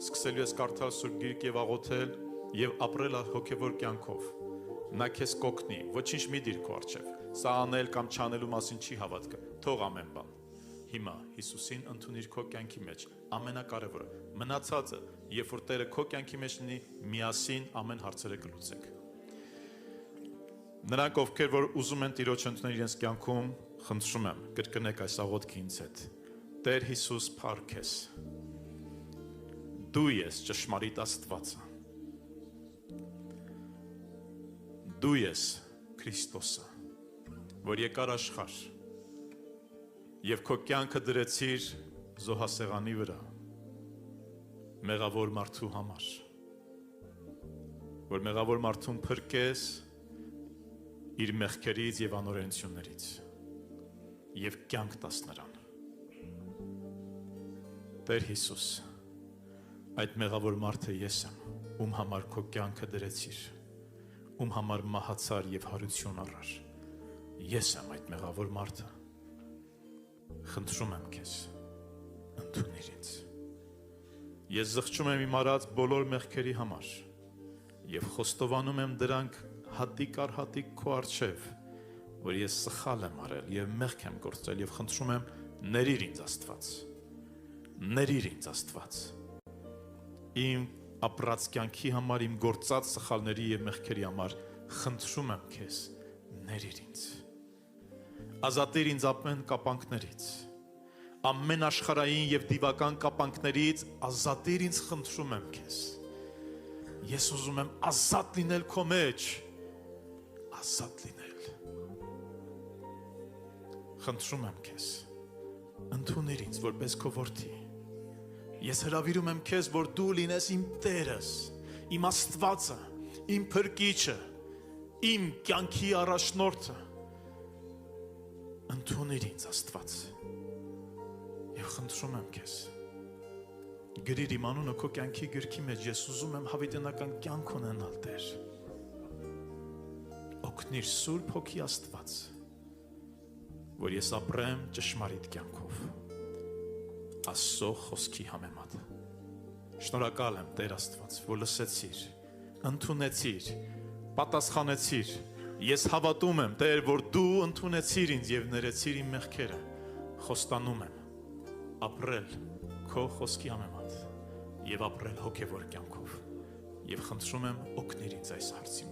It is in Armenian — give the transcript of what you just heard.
սկսելու ես կարդալ Սուրբ Գիրք եւ աղոթել եւ ապրել հոգեվոր կյանքով, նա քեզ կօգնի, ոչինչ մի դիր քո առջև, սա անել կամ չանելու մասին չի հավատքը, թող ամեն բան։ Հիմա Հիսուսին ընդունիր քո կյանքի մեջ, ամենակարևորը, մնացածը, երբ որ Տերը քո կյանքի մեջ լինի, միասին ամեն հարցերը կլուծեք։ Նրանք, ովքեր որ ուզում են Տիրոջ ընդունել իրենց կյանքում, խնդրում եմ, կրկնեք այս աղոթքը ինձ հետ։ Տեր Հիսուս, փառք ես։ Դու ես ճշմարիտ Աստվածը։ Դու ես Քրիստոսը, որ եկար աշխարհ եւ քո կյանքը դրեցիր զոհասեղանի վրա, մեղավոր մարդու համար, որ մեղավոր մարդուն փրկես իր մեղքերից եւ անօրենություններից եւ կյանք տաս նրան։ Տեր Հիսուս, այդ մեղավոր մարդը ես եմ, ում համար քո կյանքը դրեցիր, ում համար մահացար եւ հարություն առար։ Ես եմ այդ մեղավոր մարդը։ Խնդրում եմ քեզ, ընդունիր ինձ։ Ես զղջում եմ իմ արած բոլոր մեղքերի համար եւ խոստովանում եմ դրանք հատիկ առ հատիկ քո առջև, որ ես սխալ եմ արել եւ մեղք եմ գործել եւ խնդրում եմ ներիր ինձ Աստված։ Ներիր ինձ Աստված։ Իմ ապրած կյանքի համար, իմ գործած սխալների եւ մեղքերի համար խնդրում եմ քեզ, ներիր ինձ։ Ազատիր ինձ ամեն կապանքներից, ամեն աշխարհային եւ դիվական կապանքներից ազատիր ինձ, խնդրում եմ քեզ։ Ես ուզում եմ ազատ լինել քո մեջ, ազատ լինել։ Խնդրում եմ քեզ, ընդունիր ինձ որպես քո որդի։ Ես հրավիրում եմ քեզ, որ դու լինես իմ Տերս, իմ Աստվածը, իմ Փրկիչը, իմ կյանքի առաջնորդը։ Ընդունիր ինձ Աստված եւ խնդրում եմ քեզ, գրիր իմ անունը քո կյանքի գրքի մեջ, ես ուզում եմ հավիտենական կյանք ունենալ, Տեր։ Օգնիր Սուրբ Հոգի Աստված, որ ես ապրեմ ճշմարիտ կյանքով, Աստծո խոսքի համեմատ։ Շնորհակալ եմ, Տեր Աստված, որ լսեցիր, ընդունեցիր, պատասխանեցիր։ Ես հավատում եմ, Տեր, որ դու ընդունեցիր ինձ եւ ներեցիր իմ մեղքերը։ Խոստանում եմ ապրել քո խոսքի համեմատ եւ ապրել հոգեվոր կյանքով։ Եվ խնդրում եմ օգնիր ինձ այս հարցի մեջ։